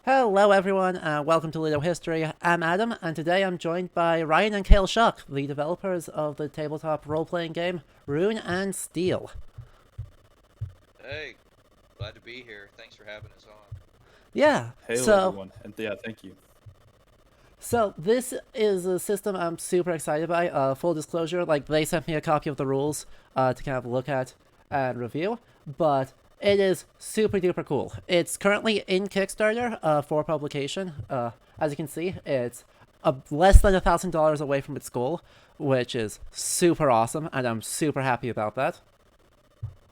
Hello, everyone, and welcome to Ludo History. I'm Adam, and today I'm joined by Ryan and Kale Shuck, the developers of the tabletop role-playing game Rune and Steel. Hey, glad to be here. Thanks for having us on. Yeah, Hail so everyone, and yeah, thank you. so this is a system I'm super excited by. Full disclosure, like they sent me a copy of the rules to kind of look at and review, but it is super duper cool. It's currently in Kickstarter for publication. As you can see, it's less than $1,000 away from its goal, which is super awesome, and I'm super happy about that.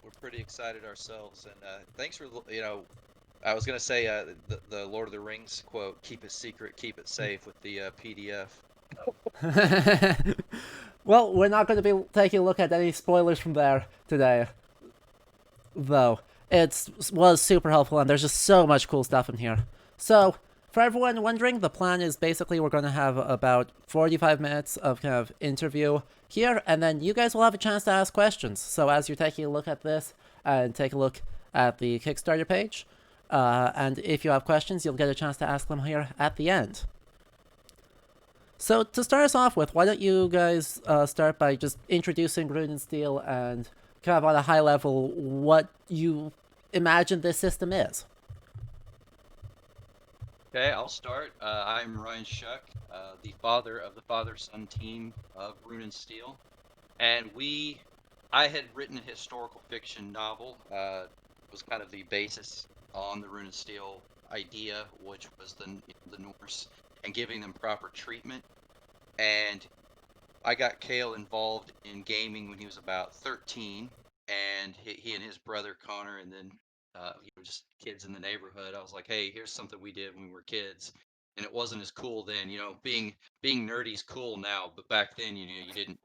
We're pretty excited ourselves, and thanks for I was gonna say the Lord of the Rings quote: "Keep it secret, keep it safe" with the PDF. Well, we're not going to be taking a look at any spoilers from there today, though. It was super helpful, and there's just so much cool stuff in here. So, for everyone wondering, the plan is basically we're going to have about 45 minutes of kind of interview here, and then you guys will have a chance to ask questions. So, as you're taking a look at this and take a look at the Kickstarter page, and if you have questions, you'll get a chance to ask them here at the end. So to start us off with, why don't you guys start by just introducing Rune and Steel and kind of on a high level what you imagine this system is? Okay, I'll start. I'm Ryan Shuck, the father of the father-son team of Rune and Steel, and I had written a historical fiction novel. Was kind of the basis on the Rune and Steel idea, which was the Norse and giving them proper treatment. And I got Kale involved in gaming when he was about 13, and he and his brother Connor, and then just kids in the neighborhood. I was like, hey, here's something we did when we were kids, and it wasn't as cool then. Being nerdy is cool now, but back then, you didn't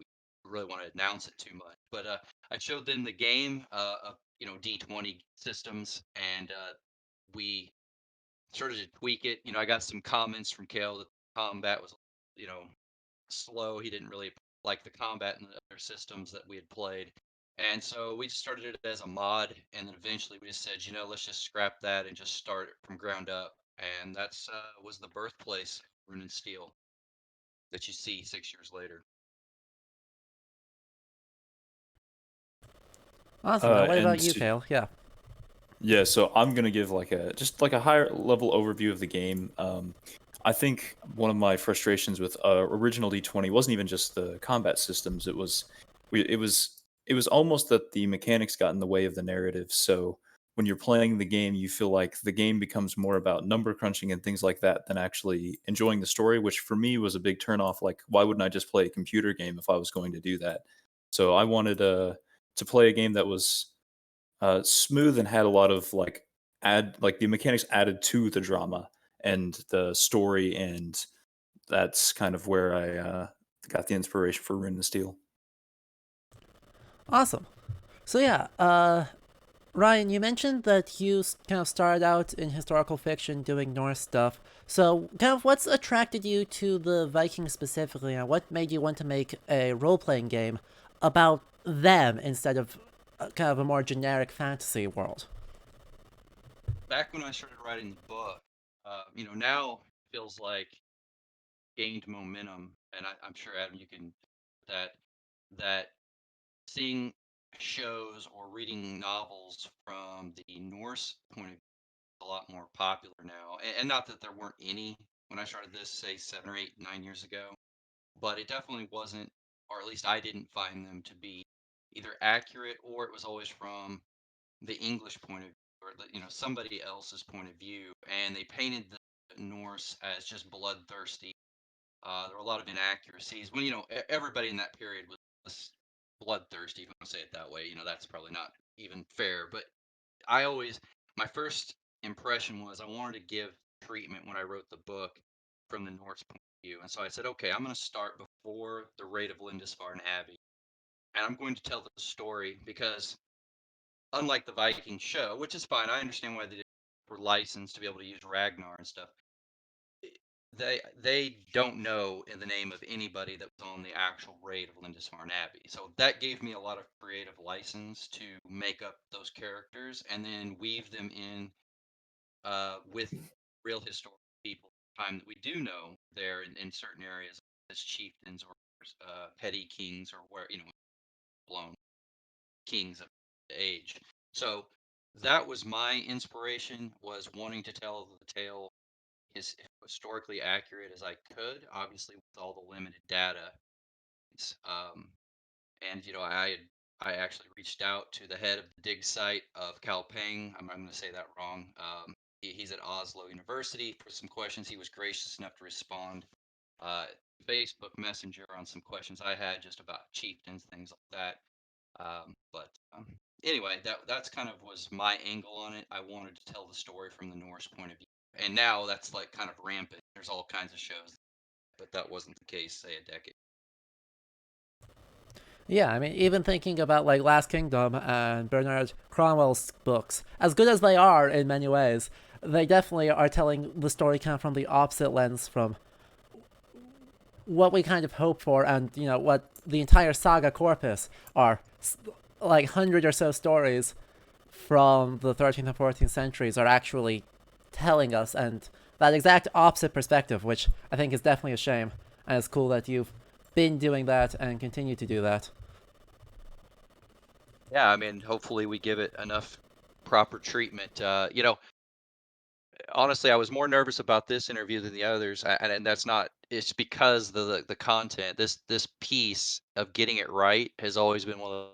really want to announce it too much. But I showed them the game of D20 systems, and we started to tweak it. I got some comments from Kale that combat was, you know, slow. He didn't really like the combat in the other systems that we had played. And so we just started it as a mod, and then eventually we just said, let's just scrap that and just start it from ground up. And that's was the birthplace of Rune and Steel that you see 6 years later. Awesome. Now, what And about you, Kale? Yeah. yeah, so I'm gonna give like a higher level overview of the game. I think one of my frustrations with original D20 wasn't even just the combat systems. It was almost that the mechanics got in the way of the narrative. So when you're playing the game, you feel like the game becomes more about number crunching and things like that than actually enjoying the story, which for me was a big turnoff. Like, why wouldn't I just play a computer game if I was going to do that? So I wanted to play a game that was smooth and had a lot of like the mechanics added to the drama and the story, and that's kind of where I got the inspiration for Rune and Steel. Awesome. So, yeah, Ryan, you mentioned that you kind of started out in historical fiction doing Norse stuff. So, kind of what's attracted you to the Vikings specifically, and what made you want to make a role playing game about them instead of kind of a more generic fantasy world? Back when I started writing the book, now it feels like gained momentum, and I'm sure Adam, you can that that seeing shows or reading novels from the Norse point of view is a lot more popular now. And not that there weren't any when I started this, say 7 or 8, 9 years ago, but it definitely wasn't, or at least I didn't find them to be either accurate, or it was always from the English point of view, or somebody else's point of view, and they painted the Norse as just bloodthirsty. There were a lot of inaccuracies when everybody in that period was bloodthirsty. If you want to say it that way, that's probably not even fair. But I always my first impression was I wanted to give treatment when I wrote the book from the Norse point of view, and so I said, okay, I'm going to start before the raid of Lindisfarne Abbey, and I'm going to tell the story because unlike the Viking show, which is fine, I understand why they were licensed to be able to use Ragnar and stuff. They don't know in the name of anybody that was on the actual raid of Lindisfarne Abbey. So that gave me a lot of creative license to make up those characters and then weave them in with real historical people, time that we do know there in certain areas as chieftains or petty kings or where blown kings of the age. So that was my inspiration, was wanting to tell the tale as historically accurate as I could, obviously with all the limited data. Um, and I actually reached out to the head of the dig site of Calpang. I'm going to say that wrong. He's at Oslo University for some questions. He was gracious enough to respond uh, Facebook Messenger on some questions I had just about chieftains, things like that. But anyway, that's kind of was my angle on it. I wanted to tell the story from the Norse point of view, and now that's like kind of rampant. There's all kinds of shows, but that wasn't the case, say, a decade. Yeah, I mean, even thinking about like Last Kingdom and Bernard Cromwell's books, as good as they are in many ways, they definitely are telling the story kind of from the opposite lens from what we kind of hope for, and what the entire saga corpus are, like 100 or so stories from the 13th and 14th centuries are actually telling us, and that exact opposite perspective, which I think is definitely a shame, and it's cool that you've been doing that and continue to do that. Yeah, I mean, hopefully we give it enough proper treatment. Honestly, I was more nervous about this interview than the others, and that's not. It's because the content. This piece of getting it right has always been one of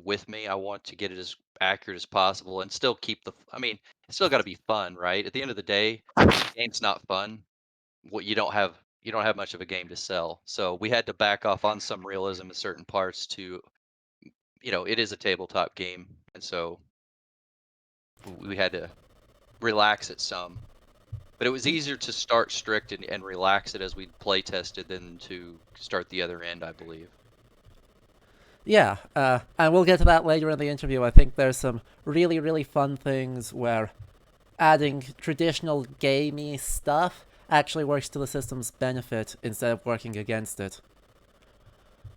with me. I want to get it as accurate as possible and still keep the. I mean, it's still got to be fun, right? At the end of the day, if the game's not fun, what you don't have much of a game to sell. So we had to back off on some realism in certain parts to, it is a tabletop game, and so we had to relax it some. But it was easier to start strict and relax it as we play tested than to start the other end, I believe. Yeah, and we'll get to that later in the interview. I think there's some really, really fun things where adding traditional gamey stuff actually works to the system's benefit instead of working against it.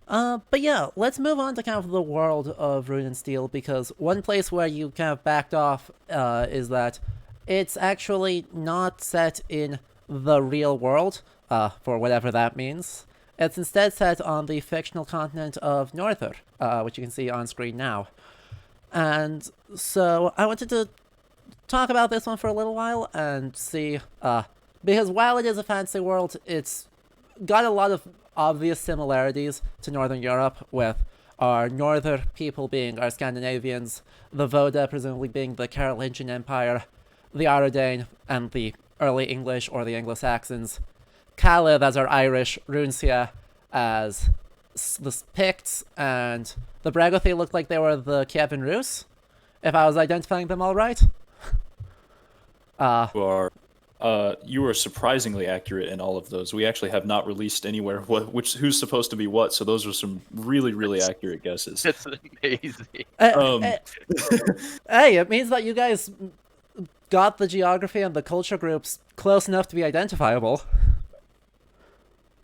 But yeah, let's move on to kind of the world of Rune and Steel, because one place where you kind of backed off is that it's actually not set in the real world, for whatever that means. It's instead set on the fictional continent of Norther, which you can see on screen now. And so I wanted to talk about this one for a little while and see, because while it is a fantasy world, it's got a lot of obvious similarities to Northern Europe, with our northern people being our Scandinavians, the Voda presumably being the Carolingian Empire, the Aradane and the early English or the Anglo-Saxons, Khalid as our Irish, Runesia as the Picts, and the Bregothi looked like they were the Kievan Rus, if I was identifying them all right. You are surprisingly accurate in all of those. We actually have not released anywhere who's supposed to be what, so those are some really, really accurate guesses. It's amazing. Hey, it means that you guys got the geography and the culture groups close enough to be identifiable.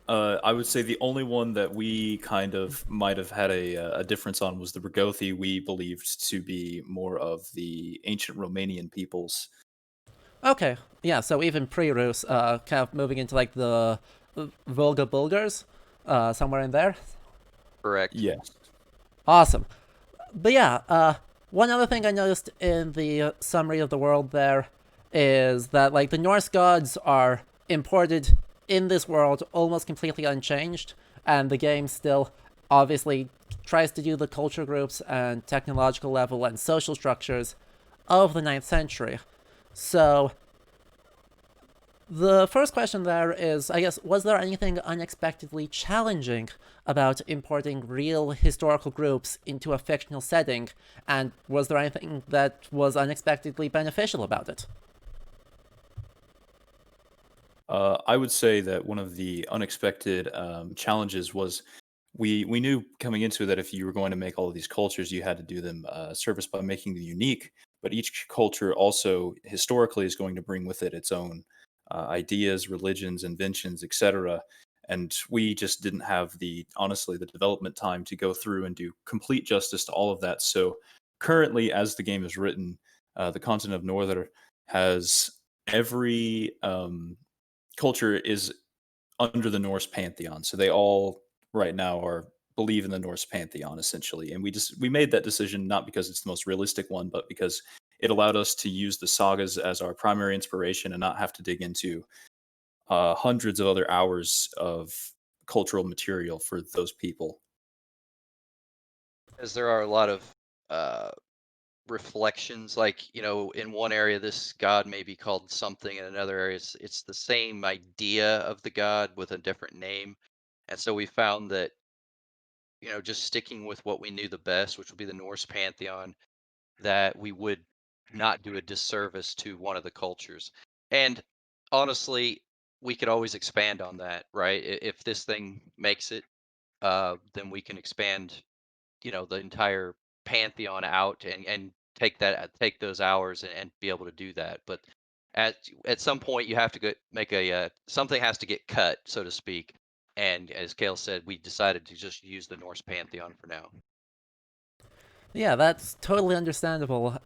I would say the only one that we kind of might have had a difference on was the Bregothi. We believed to be more of the ancient Romanian peoples. Okay, yeah, so even pre-Rus, kind of moving into like the Volga Bulgars, somewhere in there. Correct. Yes. Awesome. But yeah, one other thing I noticed in the summary of the world there is that like the Norse gods are imported in this world almost completely unchanged, and the game still obviously tries to do the culture groups and technological level and social structures of the 9th century. So the first question there is, I guess, was there anything unexpectedly challenging about importing real historical groups into a fictional setting, and was there anything that was unexpectedly beneficial about it? I would say that one of the unexpected challenges was we knew coming into that if you were going to make all of these cultures, you had to do them service by making them unique. But each culture also historically is going to bring with it its own ideas, religions, inventions, etc. And we just didn't have honestly the development time to go through and do complete justice to all of that. So currently, as the game is written, the continent of Norther has every culture is under the Norse pantheon. So they all right now are believe in the Norse pantheon essentially. And we made that decision not because it's the most realistic one, but because it allowed us to use the sagas as our primary inspiration and not have to dig into hundreds of other hours of cultural material for those people. As there are a lot of uh, reflections, like in one area this god may be called something, in another area it's the same idea of the god with a different name. And so we found that just sticking with what we knew the best, which would be the Norse pantheon, that we would not do a disservice to one of the cultures. And honestly, we could always expand on that, right? If this thing makes it, then we can expand, the entire pantheon out and take those hours and be able to do that. But at some point, you have to make something has to get cut, so to speak. And as Kale said, we decided to just use the Norse pantheon for now. Yeah, that's totally understandable.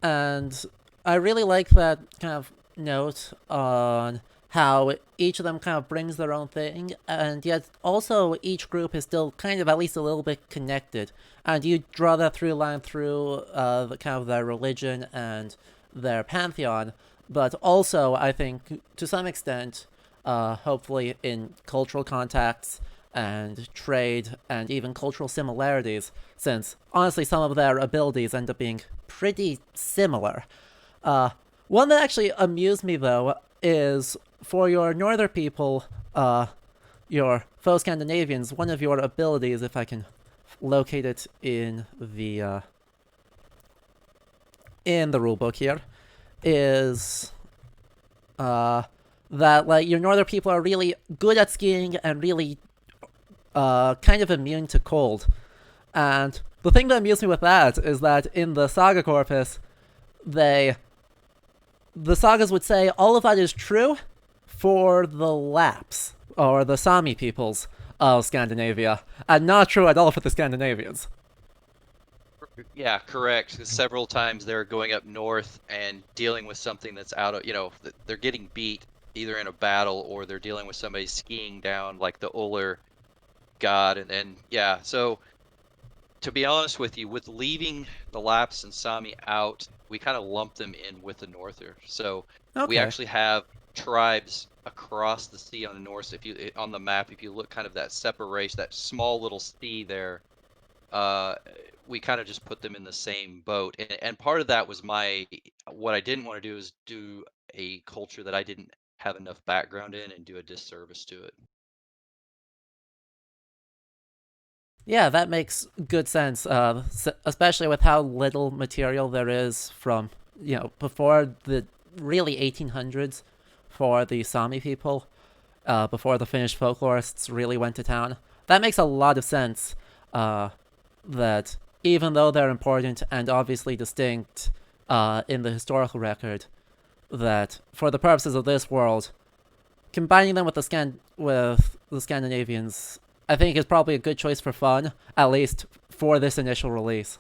And I really like that kind of note on how each of them kind of brings their own thing, and yet also each group is still kind of at least a little bit connected. And you draw that through line through the kind of their religion and their pantheon, but also I think to some extent, hopefully in cultural contacts and trade and even cultural similarities, since honestly some of their abilities end up being pretty similar. One that actually amused me though is for your northern people, your fellow Scandinavians, one of your abilities, if I can locate it in the rulebook here, is that like your northern people are really good at skiing and really kind of immune to cold. And the thing that amused me with that is that in the Saga Corpus, the sagas would say all of that is true for the Lapps, or the Sami peoples of Scandinavia, and not true at all for the Scandinavians. Yeah, correct. 'Cause several times they're going up north and dealing with something that's out of, they're getting beat either in a battle or they're dealing with somebody skiing down like the Uller god. And yeah, so to be honest with you, with leaving the Lapps and Sami out, we kind of lump them in with the Norther. So we Okay. actually have tribes across the sea on the north. If you on the map, if you look kind of that separation, that small little sea there, uh, we kind of just put them in the same boat. And part of that was what I didn't want to do is do a culture that I didn't have enough background in and do a disservice to it. Yeah, that makes good sense, especially with how little material there is from, before the really 1800s for the Sami people, before the Finnish folklorists really went to town. That makes a lot of sense, that even though they're important and obviously distinct in the historical record, that for the purposes of this world, combining them with the Scandinavians, I think is probably a good choice for fun, at least for this initial release.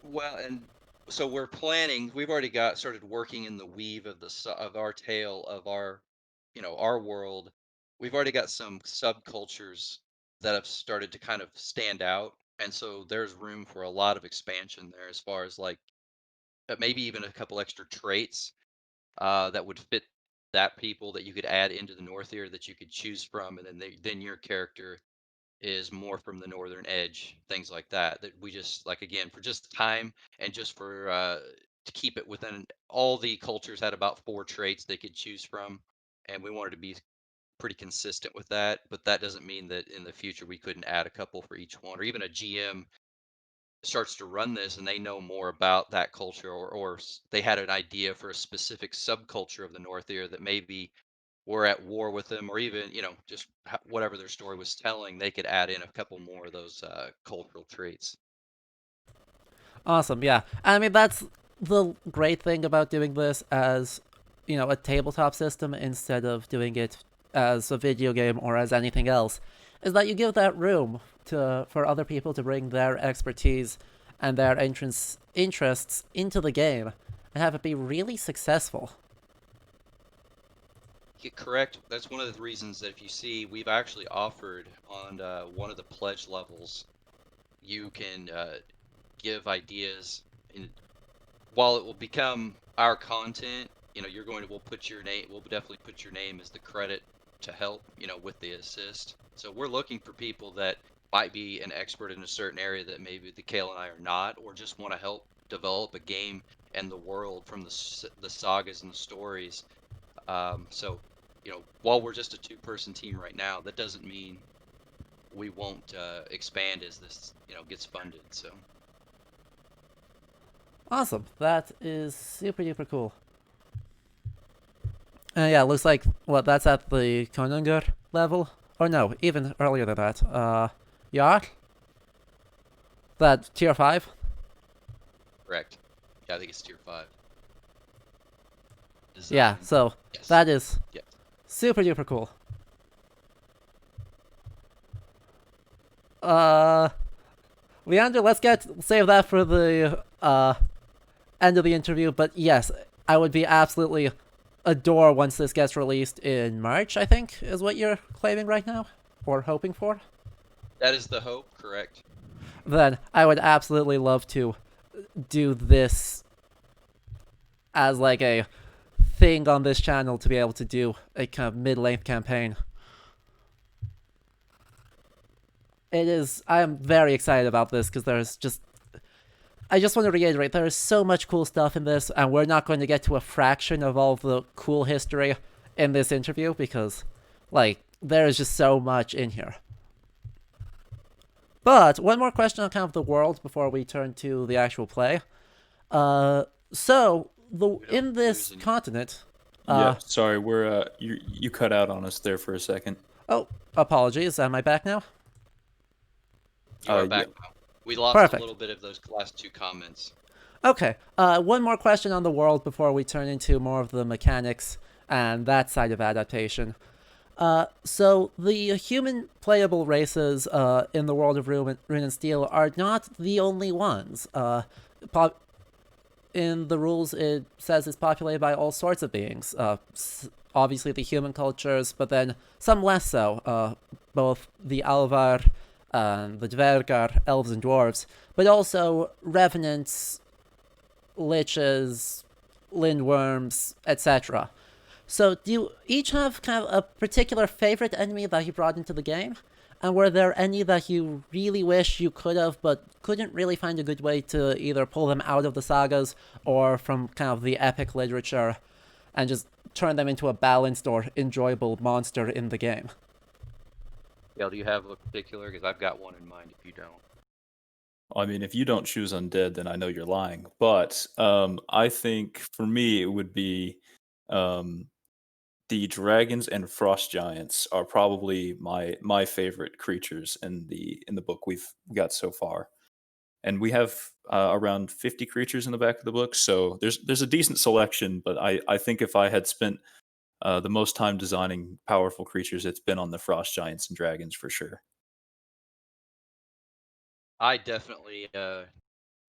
Well, and so we're planning. We've already got started working in the weave of of our tale of our world. We've already got some subcultures that have started to kind of stand out, and so there's room for a lot of expansion there as far as like maybe even a couple extra traits that would fit that people that you could add into the North here that you could choose from, and then your character is more from the northern edge, things like that. That we just like again for just time and just for to keep it within all the cultures had about 4 traits they could choose from, and we wanted to be pretty consistent with that. But that doesn't mean that in the future we couldn't add a couple for each one, or even a GM starts to run this and they know more about that culture, or they had an idea for a specific subculture of the North here that maybe were at war with them, or even just whatever their story was telling, they could add in a couple more of those cultural traits. Awesome, yeah. I mean, that's the great thing about doing this as, a tabletop system instead of doing it as a video game or as anything else, is that you give that room for other people to bring their expertise and their interests into the game. and have it be really successful. Correct. That's one of the reasons that if you see, we've actually offered on one of the pledge levels, you can give ideas. And while it will become our content, we'll put your name, we'll definitely put your name as the credit to help, with the assist. So we're looking for people that might be an expert in a certain area that maybe the Kale and I are not, or just want to help develop a game and the world from the sagas and the stories. So, while we're just a two-person team right now, that doesn't mean we won't expand as this, gets funded. So, Awesome. That is super duper cool. Yeah, looks like that's at the Konungur level, or no, even earlier than that. Yar. That tier 5. correct. Yeah, I think it's tier 5. Yeah, so yes. that is Yes. super duper cool. Leander, let's save that for the end of the interview. But yes, I would be absolutely adore once this gets released in March, I think, is what you're claiming right now, or hoping for. That is the hope, correct? Then I would absolutely love to do this as like a thing on this channel, to be able to do a kind of mid-length campaign. I am very excited about this because I just want to reiterate, there is so much cool stuff in this, and we're not going to get to a fraction of all of the cool history in this interview because, there is just so much in here. But one more question on kind of the world before we turn to the actual play. So in this continent. Yeah, sorry, you cut out on us there for a second. Oh, apologies. Am I back now? You are back now. We lost Perfect. a little bit of those last 2 comments. Okay. One more question on the world before we turn into more of the mechanics and that side of adaptation. So the human playable races in the world of Rune and Steel are not the only ones. In the rules, it says it's populated by all sorts of beings. Obviously the human cultures, but then some less so. Both the Alvar, the Dvergar, elves and dwarves, but also revenants, liches, lindworms, etc. So do you each have kind of a particular favorite enemy that you brought into the game? And were there any that you really wish you could have, but couldn't really find a good way to either pull them out of the sagas or from kind of the epic literature and just turn them into a balanced or enjoyable monster in the game? Yeah, do you have a particular? Because I've got one in mind if you don't. I mean, if you don't choose undead, then I know you're lying. But I think for me, it would be the dragons and frost giants are probably my favorite creatures in the book we've got so far, and we have around 50 creatures in the back of the book, so there's a decent selection. But I think if I had spent the most time designing powerful creatures, it's been on the frost giants and dragons for sure. I definitely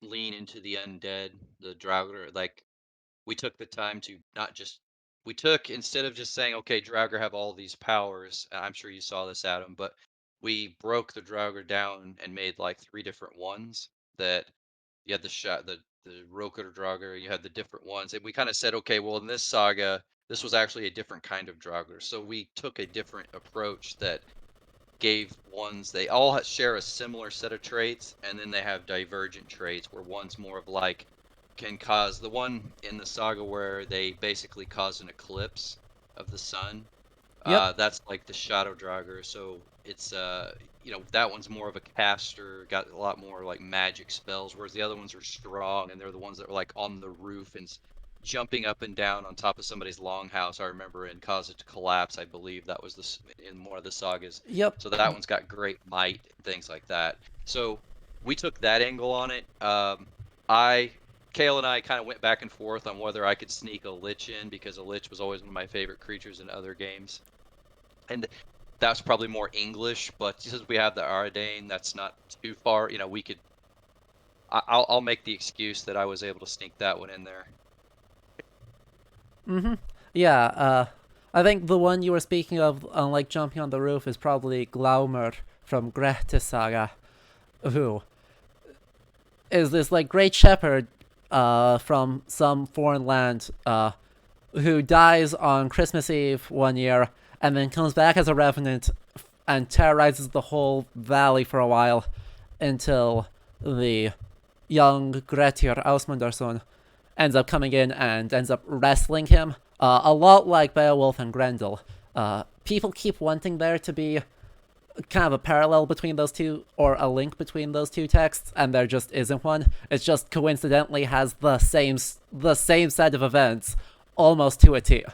lean into the undead, the Draugr. Like, we took the time to not just instead of just saying, okay, Draugr have all these powers. I'm sure you saw this, Adam, but we broke the Draugr down and made like 3 different ones. That you had the Roker Draugr, you had the different ones, and we kind of said, okay, well, in this saga, this was actually a different kind of Draugr. So we took a different approach that gave ones, they all share a similar set of traits, and then they have divergent traits where one's more of like can cause the one in the saga where they basically cause an eclipse of the sun. Yep. That's like the Shadow Draugr. So it's that one's more of a caster, got a lot more like magic spells, whereas the other ones are strong, and they're the ones that were like on the roof and jumping up and down on top of somebody's longhouse. I remember, and cause it to collapse. I believe that was in one of the sagas. Yep. So that one's got great might and things like that. So we took that angle on it. Kale and I kind of went back and forth on whether I could sneak a Lich in, because a Lich was always one of my favorite creatures in other games. And that's probably more English, but since we have the Aradane, that's not too far. We could. I'll make the excuse that I was able to sneak that one in there. Yeah, I think the one you were speaking of, like jumping on the roof, is probably Glaumer from Grethe Saga, who is this like great shepherd from some foreign land who dies on Christmas Eve one year and then comes back as a revenant and terrorizes the whole valley for a while until the young Grettir Ausmundarson ends up coming in and ends up wrestling him. A lot like Beowulf and Grendel. People keep wanting there to be kind of a parallel between those two, or a link between those two texts, and there just isn't one. It just coincidentally has the same set of events, almost to a T.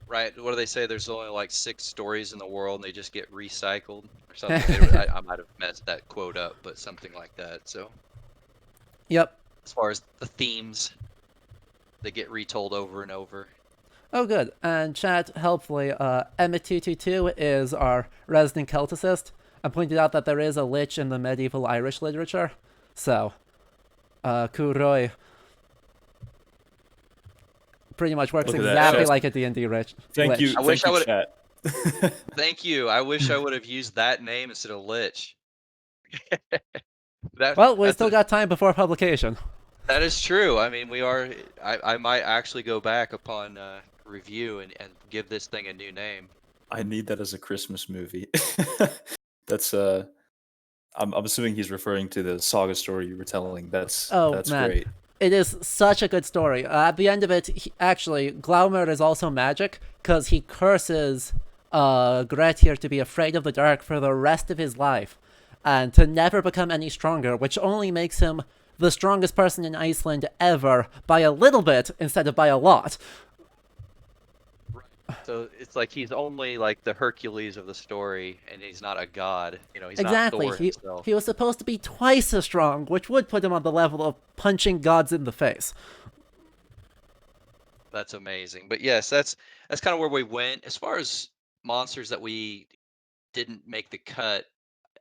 Right? What do they say? There's only like 6 stories in the world, and they just get recycled or something. I might have messed that quote up, but something like that. So Yep. as far as the themes, they get retold over and over. Oh, good. And chat, helpfully, Emmet222 is our resident Celticist, and pointed out that there is a lich in the medieval Irish literature. So, Kuroi pretty much works Look at that. exactly Chest. like a D&D lich. Thank you. I wish I Thank you, would've- chat. Thank you. I wish I would have used that name instead of Lich. Well, we That's still got time before publication. that is true. I mean, I might actually go back upon review and give this thing a new name. I need that as a Christmas movie. That's I'm assuming he's referring to the saga story you were telling. That's Man. great. It is such a good story. At the end of it, actually, Glaumer is also magic, because he curses Grettir to be afraid of the dark for the rest of his life, and to never become any stronger, which only makes him the strongest person in Iceland ever, by a little bit instead of by a lot. So it's like he's only like the Hercules of the story, and he's not a god. He's Exactly. not Thor himself. He was supposed to be twice as strong, which would put him on the level of punching gods in the face. That's amazing. But yes, that's kind of where we went. As far as monsters that we didn't make the cut,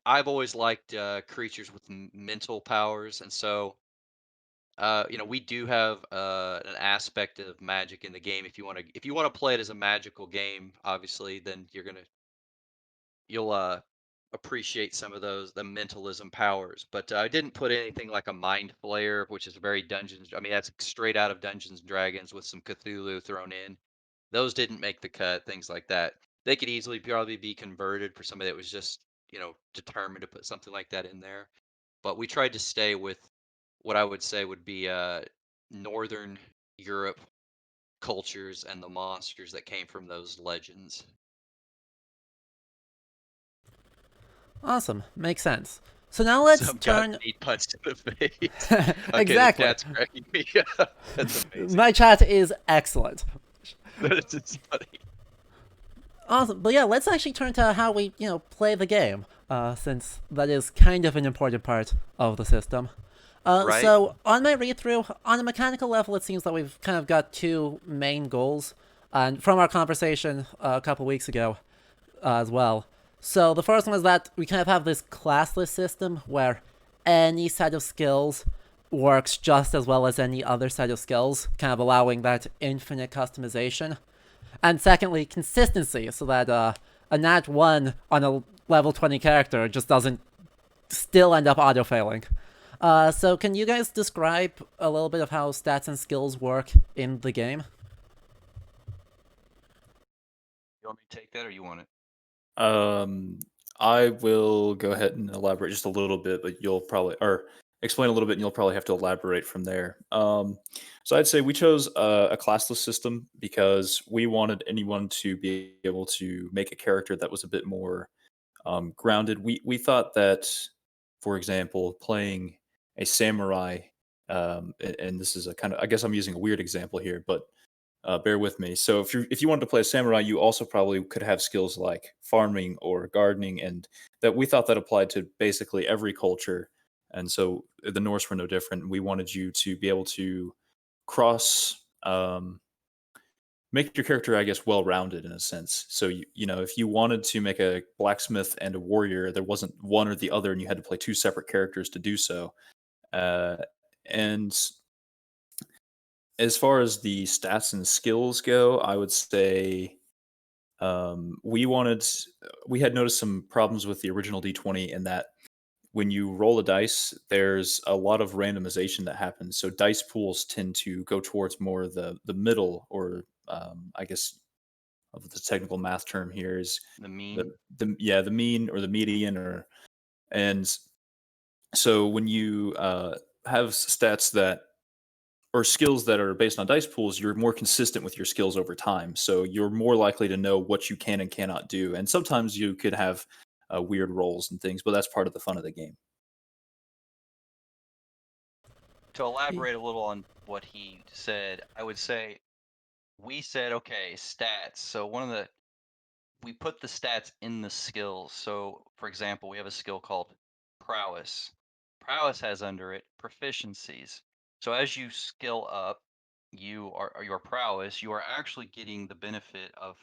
I've always liked creatures with mental powers, and so we do have an aspect of magic in the game. If you want to play it as a magical game, obviously, then you'll appreciate some of the mentalism powers. But I didn't put anything like a mind flayer, which is very Dungeons. I mean, that's straight out of Dungeons and Dragons with some Cthulhu thrown in. Those didn't make the cut. Things like that. They could easily probably be converted for somebody that was just determined to put something like that in there. But we tried to stay with what I would say would be Northern Europe cultures and the monsters that came from those legends. Awesome. Makes sense. So now let's Some turn... got 8 punch to the face. Okay, Exactly. The cat's cracking me up. That's amazing. My chat is excellent. That's just funny. Awesome. But yeah, let's actually turn to how we, play the game, since that is kind of an important part of the system. Right. So, on my read-through, on a mechanical level, it seems that we've kind of got two main goals, and from our conversation a couple weeks ago as well. So, the first one is that we kind of have this classless system where any set of skills works just as well as any other set of skills, kind of allowing that infinite customization. And secondly, consistency, so that a nat 1 on a level 20 character just doesn't still end up auto-failing. So can you guys describe a little bit of how stats and skills work in the game? You want me to take that, or you want it? I will go ahead and elaborate just a little bit, but you'll probably, or explain a little bit, and you'll probably have to elaborate from there. So I'd say we chose a classless system because we wanted anyone to be able to make a character that was a bit more grounded. We thought that, for example, playing a samurai, and this is a kind of, I guess I'm using a weird example here, but bear with me. So if you wanted to play a samurai, you also probably could have skills like farming or gardening, and that we thought that applied to basically every culture. And so the Norse were no different. We wanted you to be able to cross, make your character, I guess, well-rounded in a sense. So if you wanted to make a blacksmith and a warrior, there wasn't one or the other, and you had to play two separate characters to do so. And as far as the stats and skills go, I would say we wanted we had noticed some problems with the original D20 in that when you roll a dice, there's a lot of randomization that happens. So dice pools tend to go towards more the middle, or I guess of the technical math term here is The mean. the mean or the median, or and so when you have stats that or skills that are based on dice pools, you're more consistent with your skills over time. So you're more likely to know what you can and cannot do. And sometimes you could have weird rolls and things, but that's part of the fun of the game. To elaborate a little on what he said, I would say we said, okay, stats. So we put the stats in the skills. So, for example, we have a skill called prowess. Prowess has under it proficiencies. So as you skill up, your prowess, you are actually getting the benefit of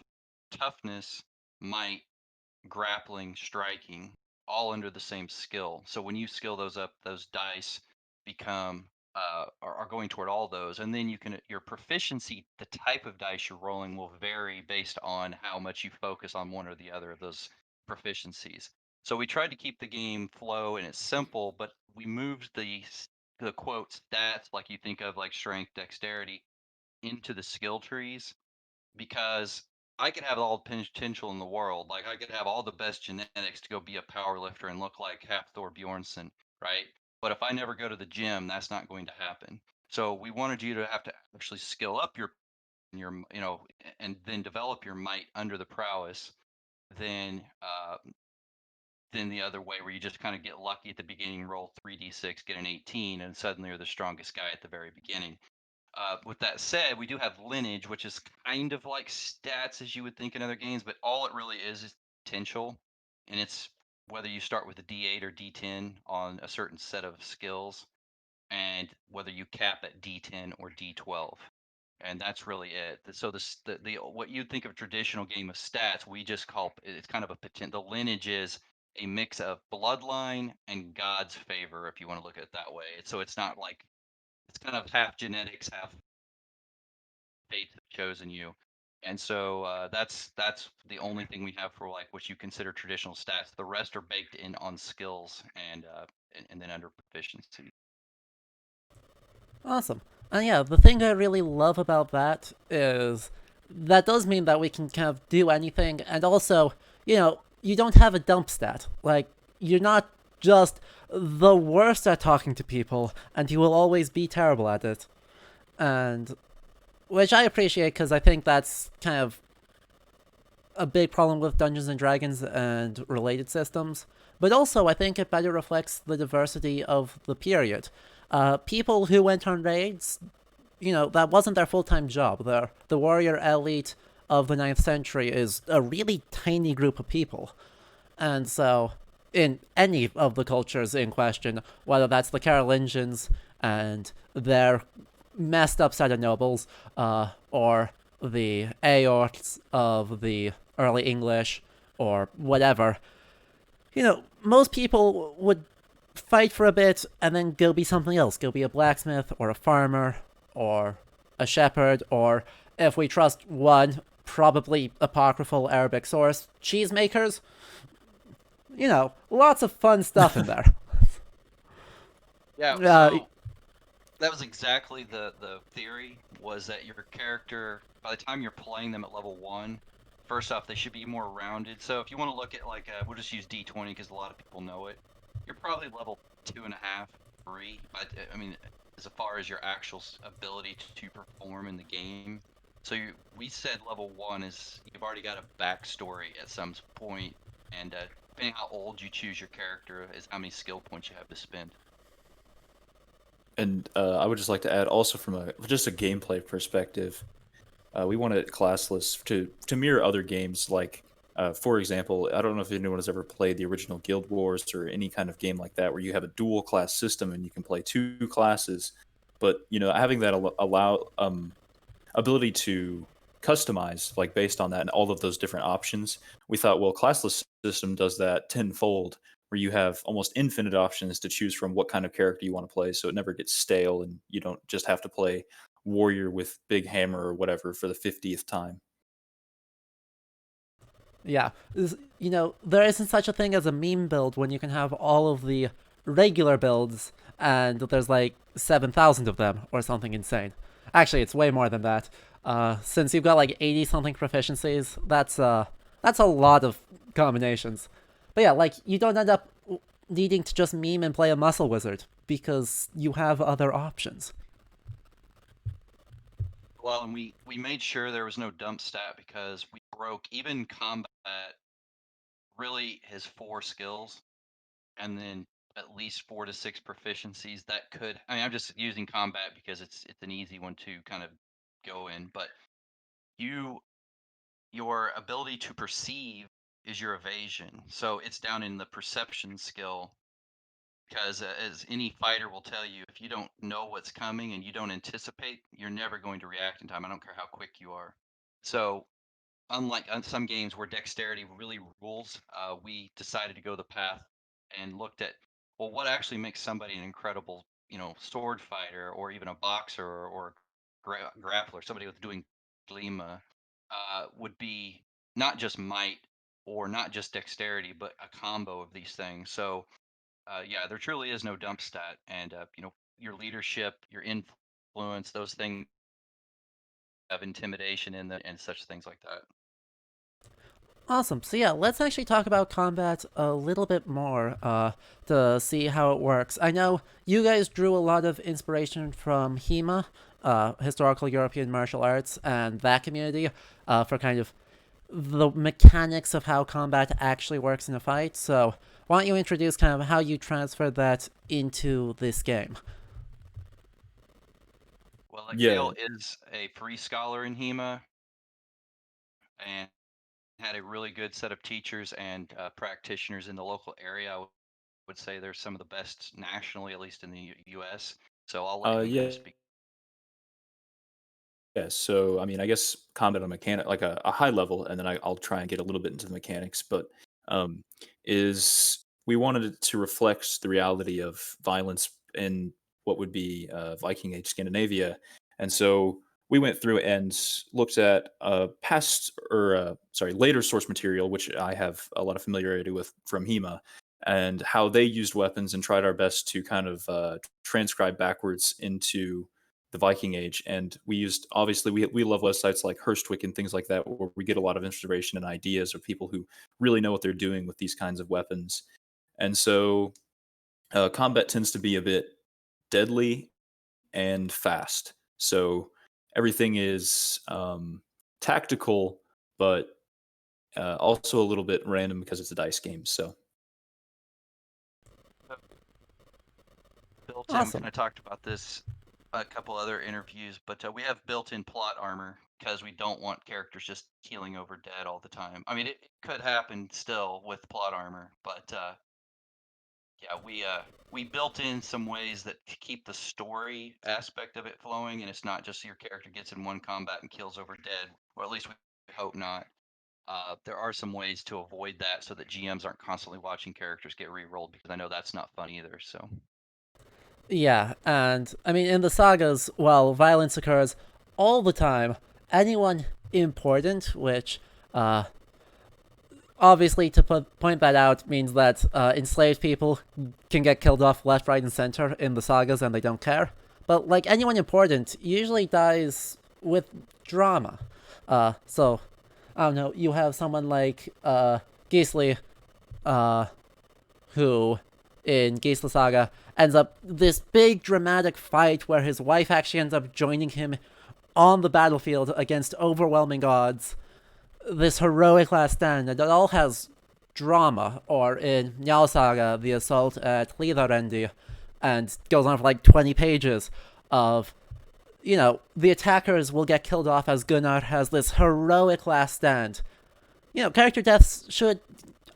toughness, might, grappling, striking, all under the same skill. So when you skill those up, those dice become are going toward all those, and then you can your proficiency, the type of dice you're rolling will vary based on how much you focus on one or the other of those proficiencies. So we tried to keep the game flow and it's simple, but we moved the quote stats like you think of like strength, dexterity into the skill trees because I could have all the potential in the world. Like I could have all the best genetics to go be a power lifter and look like Thor Bjornsson, right? But if I never go to the gym, that's not going to happen. So we wanted you to have to actually skill up and then develop your might under the prowess. Then than the other way where you just kind of get lucky at the beginning, roll 3d6, get an 18, and suddenly you're the strongest guy at the very beginning. With that said, we do have lineage, which is kind of like stats as you would think in other games, but all it really is potential, and it's whether you start with a D8 or D10 on a certain set of skills, and whether you cap at D10 or D12, and that's really it. So the what you'd think of a traditional game of stats, we just call it's kind of a potential. The lineage is a mix of bloodline and God's favor, if you want to look at it that way. So it's not like it's kind of half genetics, half fate have chosen you. And so that's the only thing we have for like what you consider traditional stats. The rest are baked in on skills and then under proficiency. Awesome. And yeah, the thing I really love about that is that does mean that we can kind of do anything, and also, you don't have a dump stat. Like, you're not just the worst at talking to people, and you will always be terrible at it. And which I appreciate because I think that's kind of a big problem with Dungeons and Dragons and related systems. But also, I think it better reflects the diversity of the period. People who went on raids, that wasn't their full-time job. The warrior elite of the 9th century is a really tiny group of people. And so, in any of the cultures in question, whether that's the Carolingians and their messed up set of nobles, or the Aorts of the early English, or whatever, most people would fight for a bit and then go be something else. Go be a blacksmith or a farmer or a shepherd, or if we trust one probably apocryphal Arabic source, cheesemakers. Lots of fun stuff in there. Yeah, Uh, so that was exactly the theory was that your character, by the time you're playing them at level 1, first off, they should be more rounded. So if you want to look at like, we'll just use D20 because a lot of people know it. You're probably level 2.5, 3. But I mean, as far as your actual ability to perform in the game. So we said level 1 is you've already got a backstory at some point, and depending how old you choose your character is how many skill points you have to spend. And I would just like to add, also from just a gameplay perspective, we wanted classless to mirror other games. Like, for example, I don't know if anyone has ever played the original Guild Wars or any kind of game like that, where you have a dual class system and you can play two classes. But having that allow ability to customize, like based on that and all of those different options, we thought, well, classless system does that tenfold, where you have almost infinite options to choose from what kind of character you want to play, so it never gets stale and you don't just have to play warrior with big hammer or whatever for the 50th time. Yeah, there isn't such a thing as a meme build when you can have all of the regular builds, and there's like 7,000 of them or something insane. Actually, it's way more than that. Since you've got like 80 something proficiencies, that's a lot of combinations. But yeah, like you don't end up needing to just meme and play a muscle wizard because you have other options. Well, and we made sure there was no dump stat because we broke even combat really his 4 skills and then at least 4 to 6 proficiencies that could. I mean, I'm just using combat because it's an easy one to kind of go in, but you your ability to perceive is your evasion. So it's down in the perception skill because as any fighter will tell you, if you don't know what's coming and you don't anticipate, you're never going to react in time. I don't care how quick you are. So unlike some games where dexterity really rules, we decided to go the path and looked at, well, what actually makes somebody an incredible, sword fighter or even a boxer or grappler, somebody with doing glima, would be not just might or not just dexterity, but a combo of these things. So, yeah, there truly is no dump stat, and your leadership, your influence, those things have intimidation in them and such things like that. Awesome. So yeah, let's actually talk about combat a little bit more to see how it works. I know you guys drew a lot of inspiration from HEMA, historical European martial arts, and that community for kind of the mechanics of how combat actually works in a fight. So why don't you introduce kind of how you transfer that into this game? Well, Yeah, Kale is a free scholar in HEMA and had a really good set of teachers and practitioners in the local area. I would say they're some of the best nationally, at least in the U.S. So I'll let him kind yeah, of speak. yeah. So, I mean, I guess combat on mechanic, like a high level, and then I'll try and get a little bit into the mechanics. But um, is we wanted it to reflect the reality of violence in what would be Viking Age Scandinavia, and so we went through and looked at past or sorry later source material, which I have a lot of familiarity with from HEMA, and how they used weapons, and tried our best to kind of transcribe backwards into the Viking Age. And we used, obviously we love websites like Herstwick and things like that, where we get a lot of inspiration and ideas of people who really know what they're doing with these kinds of weapons. And so combat tends to be a bit deadly and fast. So everything is tactical, but also a little bit random because it's a dice game. So Built in, we kind Awesome. of talked about this a couple other interviews, but we have built-in plot armor because we don't want characters just keeling over dead all the time. I mean, it could happen still with plot armor, but yeah, we built in some ways that to keep the story aspect of it flowing, and it's not just your character gets in one combat and kills over dead, or at least we hope not. There are some ways to avoid that so that GMs aren't constantly watching characters get re-rolled because I know that's not fun either. So Yeah, and I mean, in the sagas, while violence occurs all the time, anyone important, which obviously to point that out means that enslaved people can get killed off left, right, and center in the sagas and they don't care. But like anyone important usually dies with drama. So I don't know, you have someone like Gisli, uh, who in Gisla Saga ends up this big dramatic fight where his wife actually ends up joining him on the battlefield against overwhelming odds. This heroic last stand, and it all has drama. Or in Njal Saga, the assault at Lidarendi, and goes on for like 20 pages of, the attackers will get killed off as Gunnar has this heroic last stand. Character deaths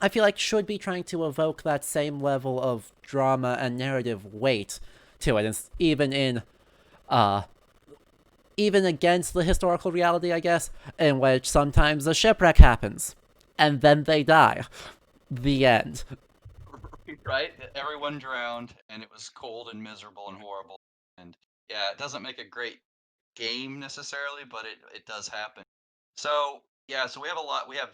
I feel like, should be trying to evoke that same level of drama and narrative weight to it, uh, even against the historical reality, I guess, in which sometimes a shipwreck happens, and then they die. The end. right, everyone drowned, and it was cold and miserable and horrible, and yeah, it doesn't make a great game necessarily, but it does happen. So yeah, so we have a lot. We have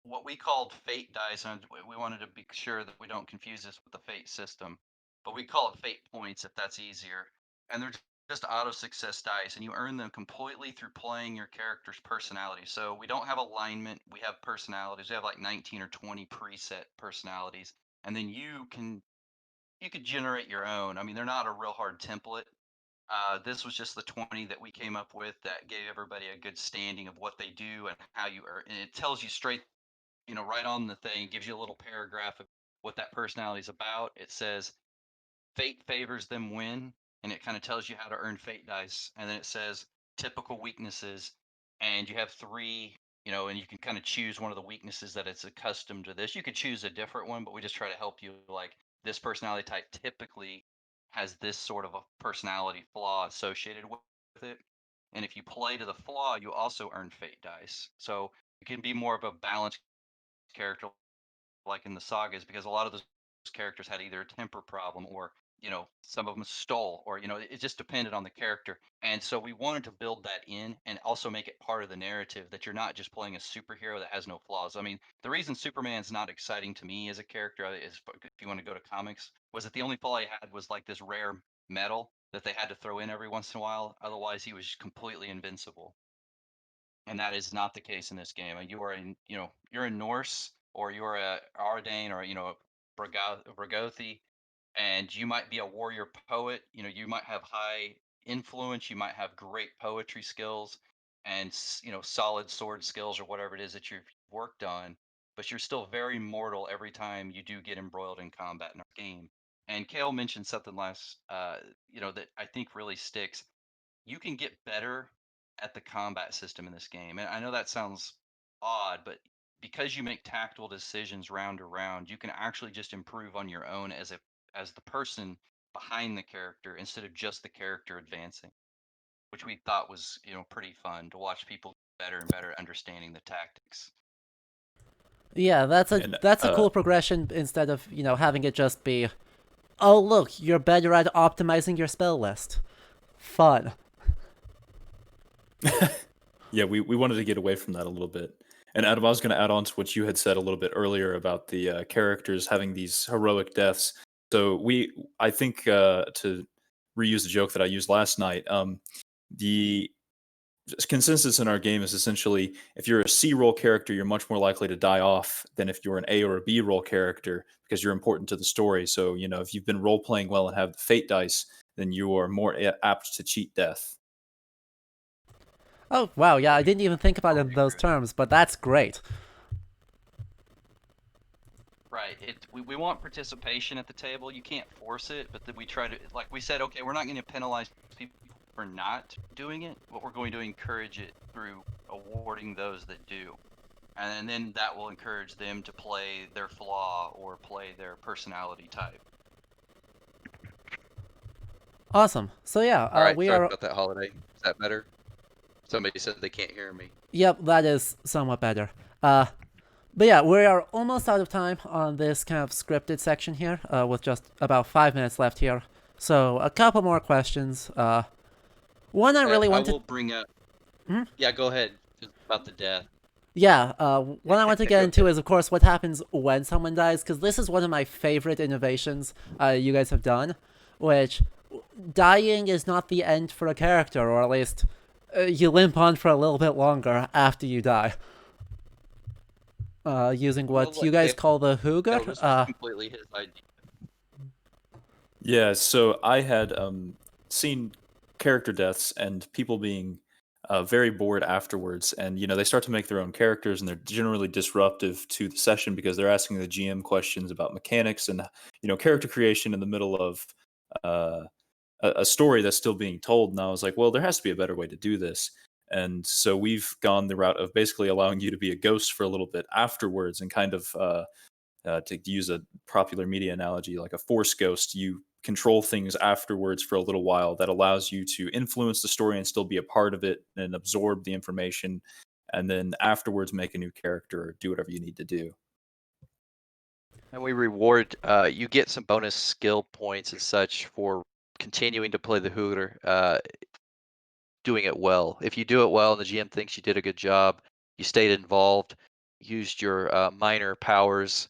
what we called fate dice, and we wanted to be sure that we don't confuse this with the fate system, but we call it fate points if that's easier. And they're just auto success dice, and you earn them completely through playing your character's personality. So we don't have alignment; we have personalities. We have like 19 or 20 preset personalities, and then you could generate your own. I mean, they're not a real hard template. This was just the 20 that we came up with that gave everybody a good standing of what they do and how you earn. And it tells you straight, right on the thing, gives you a little paragraph of what that personality is about. It says, fate favors them when, and it kind of tells you how to earn fate dice. And then it says typical weaknesses, and you have three, and you can kind of choose one of the weaknesses that it's accustomed to this. You could choose a different one, but we just try to help you. Like this personality type typically has this sort of a personality flaw associated with it. And if you play to the flaw, you also earn fate dice. So it can be more of a balanced character like in the sagas, because a lot of those characters had either a temper problem or some of them stole, or it just depended on the character. And so we wanted to build that in and also make it part of the narrative that you're not just playing a superhero that has no flaws. I mean, the reason Superman's not exciting to me as a character is, if you want to go to comics, was that the only flaw he had was like this rare metal that they had to throw in every once in a while. Otherwise he was completely invincible, and that is not the case in this game. You are in, you're a Norse, or you're a Ardane, or Bragothi, and you might be a warrior poet. You might have high influence, you might have great poetry skills, and solid sword skills, or whatever it is that you've worked on. But you're still very mortal every time you do get embroiled in combat in our game. And Kale mentioned something last, that I think really sticks. You can get better at the combat system in this game. And I know that sounds odd, but because you make tactical decisions round to round, you can actually just improve on your own as the person behind the character instead of just the character advancing, which we thought was, pretty fun to watch people better and better at understanding the tactics. Yeah, that's a And that's a cool progression instead of, having it just be, oh look, you're better at optimizing your spell list. Fun. yeah, we wanted to get away from that a little bit. And Adam, I was going to add on to what you had said a little bit earlier about the characters having these heroic deaths. So I think, to reuse a joke that I used last night, the consensus in our game is essentially, if you're a C roll character, you're much more likely to die off than if you're an A or a B roll character, because you're important to the story. So, if you've been role playing well and have the fate dice, then you are more apt to cheat death. Oh, wow, yeah, I didn't even think about it in Totally those agree. terms, but that's great. Right. We want participation at the table. You can't force it, but then we try to, like we said, okay, we're not going to penalize people for not doing it, but we're going to encourage it through awarding those that do. And then that will encourage them to play their flaw or play their personality type. Awesome. So yeah, All right, we sorry are. about that, Holiday. Is that better? Somebody said they can't hear me. Yep, that is somewhat better. But yeah, we are almost out of time on this kind of scripted section here, with just about 5 minutes left here. So a couple more questions. One I really I wanted. will bring up. Hmm? Yeah, go ahead. Just about the death. Yeah, what I want to get Go into ahead. is, of course, what happens when someone dies, because this is one of my favorite innovations you guys have done, which dying is not the end for a character, or at least you limp on for a little bit longer after you die. Using We'll what you let guys Kale call the know. Hooger. This was completely his idea. Yeah, so I had seen character deaths and people being very bored afterwards, and they start to make their own characters, and they're generally disruptive to the session because they're asking the GM questions about mechanics and character creation in the middle of uh, a story that's still being told. And I was like, well, there has to be a better way to do this. And so we've gone the route of basically allowing you to be a ghost for a little bit afterwards, and kind of to use a popular media analogy, like a force ghost, you control things afterwards for a little while that allows you to influence the story and still be a part of it and absorb the information, and then afterwards make a new character or do whatever you need to do. And we reward, you get some bonus skill points and such for continuing to play the Hooter. doing it well. If you do it well and the GM thinks you did a good job, you stayed involved, used your minor powers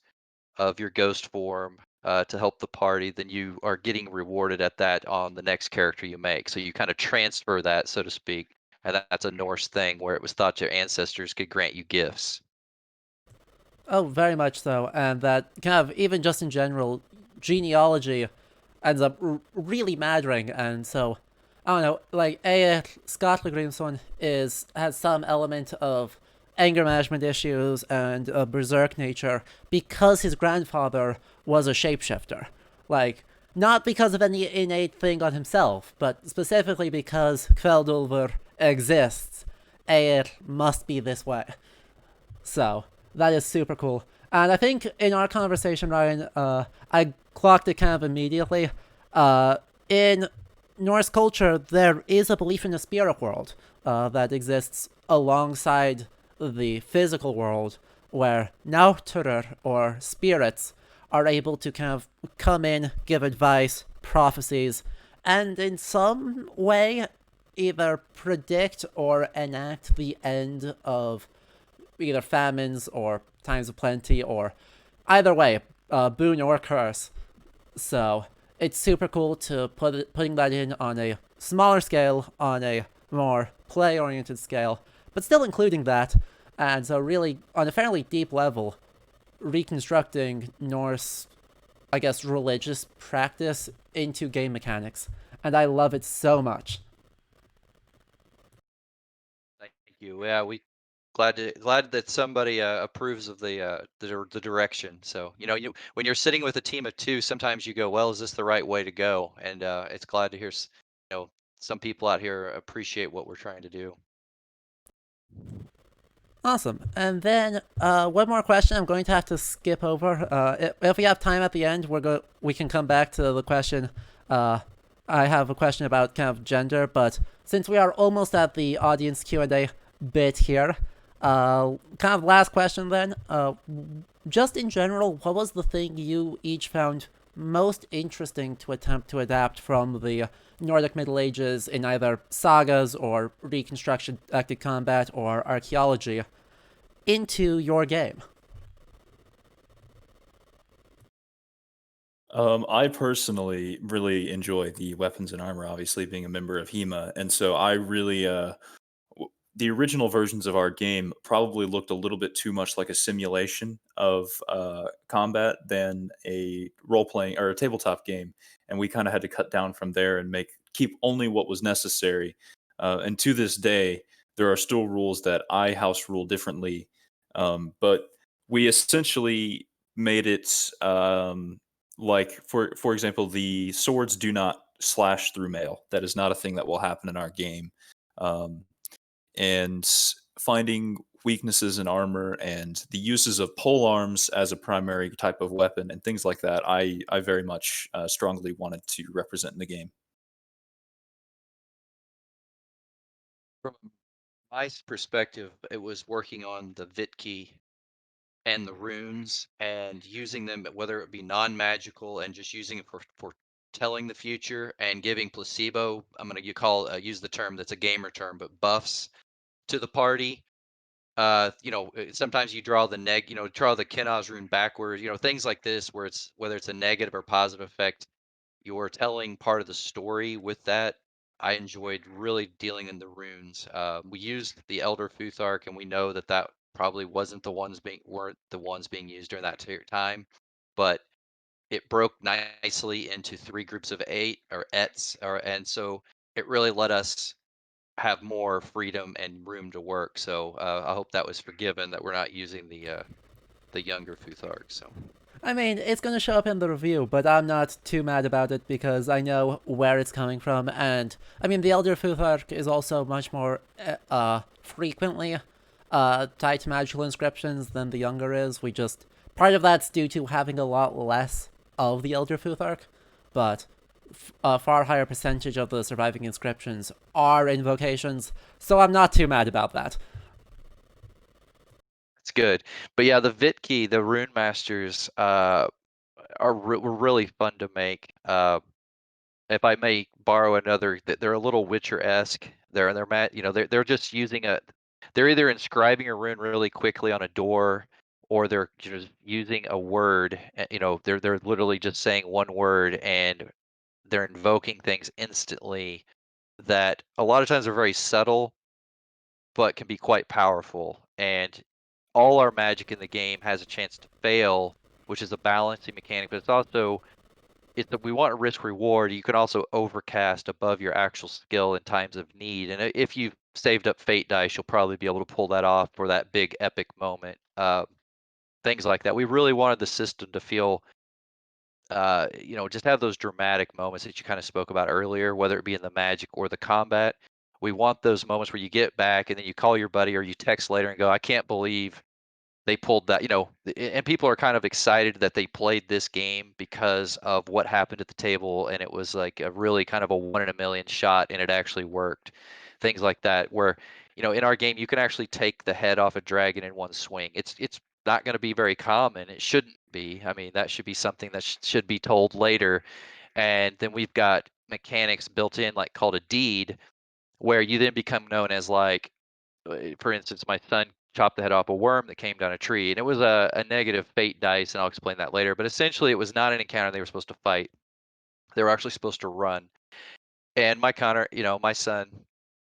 of your ghost form to help the party, then you are getting rewarded at that on the next character you make. So you kind of transfer that, so to speak. And that's a Norse thing where it was thought your ancestors could grant you gifts. Oh, very much so. And that kind of, even just in general, genealogy ends up really mattering. And so, I don't know, like, Scott Grimson has some element of anger management issues and a berserk nature because his grandfather was a shapeshifter. Like, not because of any innate thing on himself, but specifically because Kveldulver exists. It must be this way. So that is super cool. And I think in our conversation, Ryan, I clocked it kind of immediately. In Norse culture, there is a belief in a spirit world that exists alongside the physical world, where Nauturer, or spirits, are able to kind of come in, give advice, prophecies, and in some way either predict or enact the end of either famines or times of plenty, or either way, boon or curse. So it's super cool to putting that in on a smaller scale, on a more play-oriented scale, but still including that, and so really on a fairly deep level, reconstructing Norse, I guess, religious practice into game mechanics, and I love it so much. Thank you. Yeah, we glad that somebody approves of the direction. So you when you're sitting with a team of two, sometimes you go, well, is this the right way to go? And it's glad to hear some people out here appreciate what we're trying to do. Awesome. And then one more question I'm going to have to skip over. If we have time at the end, we can come back to the question. I have a question about kind of gender, but since we are almost at the audience Q&A bit here, kind of last question then. Just in general, what was the thing you each found most interesting to attempt to adapt from the Nordic Middle Ages in either sagas or reconstruction, active combat, or archaeology into your game? I personally really enjoy the weapons and armor, obviously being a member of HEMA, and so I really the original versions of our game probably looked a little bit too much like a simulation of combat than a role playing or a tabletop game, and we kind of had to cut down from there and keep only what was necessary. And to this day, there are still rules that I house rule differently, but we essentially made it like for example, the swords do not slash through mail. That is not a thing that will happen in our game. Um, and finding weaknesses in armor and the uses of pole arms as a primary type of weapon and things like that, I very much strongly wanted to represent in the game. From my perspective, it was working on the Vitki and the runes and using them, whether it be non-magical and just using it for telling the future and giving placebo. I'm gonna use the term that's a gamer term, but buffs to the party. Sometimes you draw draw the Kenaz rune backwards. Things like this, where it's whether it's a negative or positive effect, you're telling part of the story with that. I enjoyed really dealing in the runes. We used the Elder Futhark, and we know that probably weren't the ones being used during that time, but it broke nicely into 3 groups of 8 or ets, and so it really let us have more freedom and room to work. So I hope that was forgiven that we're not using the younger Futhark. So. I mean, it's gonna show up in the review, but I'm not too mad about it because I know where it's coming from, and I mean, the Elder Futhark is also much more frequently tied to magical inscriptions than the younger is. Part of that's due to having a lot less of the Elder Futhark, but a far higher percentage of the surviving inscriptions are invocations, so I'm not too mad about that. It's good. But yeah, the Vitki, the Rune Masters, were really fun to make. If I may borrow another, they're a little Witcher-esque. They're just using they're either inscribing a rune really quickly on a door, or they're just using a word. They're literally just saying one word, and they're invoking things instantly that a lot of times are very subtle, but can be quite powerful. And all our magic in the game has a chance to fail, which is a balancing mechanic, but it's that we want risk reward. You can also overcast above your actual skill in times of need. And if you've saved up fate dice, you'll probably be able to pull that off for that big epic moment. Things like that. We really wanted the system to feel, just have those dramatic moments that you kind of spoke about earlier, whether it be in the magic or the combat. We want those moments where you get back and then you call your buddy or you text later and go, I can't believe they pulled that, and people are kind of excited that they played this game because of what happened at the table, and it was like a really kind of a 1 in a million shot, and it actually worked. Things like that, where in our game you can actually take the head off a dragon in one swing. It's not going to be very common. It shouldn't be. I mean, that should be something that should be told later. And then we've got mechanics built in, like called a deed, where you then become known as like, for instance, my son chopped the head off a worm that came down a tree, and it was a negative fate dice, and I'll explain that later. But essentially, it was not an encounter they were supposed to fight. They were actually supposed to run. And my son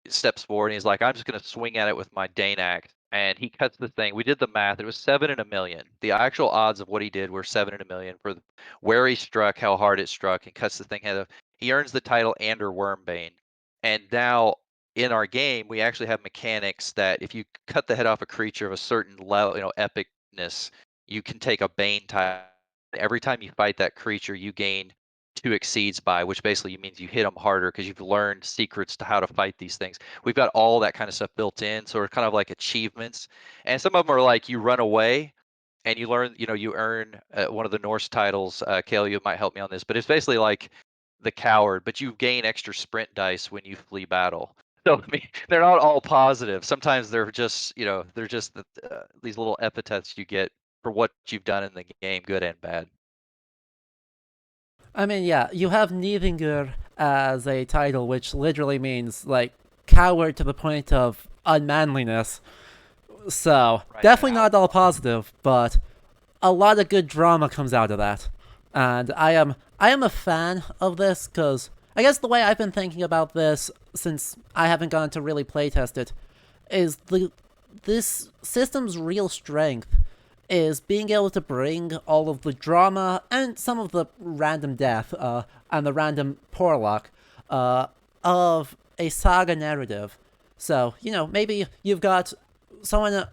steps forward and he's like, I'm just going to swing at it with my Dane axe. And he cuts the thing. We did the math. It was 7 in a million. The actual odds of what he did were 7 in a million for where he struck, how hard it struck, and cuts the thing head off. He earns the title Ander Wormbane. And now in our game, we actually have mechanics that if you cut the head off a creature of a certain level, epicness, you can take a Bane title. Every time you fight that creature, you gain 2 exceeds by, which basically means you hit them harder because you've learned secrets to how to fight these things. We've got all that kind of stuff built in, so it's kind of like achievements. And some of them are like you run away and you learn, you earn one of the Norse titles. Kale, you might help me on this, but it's basically like the coward, but you gain extra sprint dice when you flee battle. So I mean, they're not all positive. Sometimes they're just, these little epithets you get for what you've done in the game, good and bad. I mean, yeah, you have Niðingur as a title, which literally means, like, coward to the point of unmanliness. So, Right, definitely not all positive, but a lot of good drama comes out of that. And I am a fan of this, because I guess the way I've been thinking about this, since I haven't gone to really playtest it, is this system's real strength is being able to bring all of the drama and some of the random death and the random poor luck of a saga narrative. So, maybe you've got someone,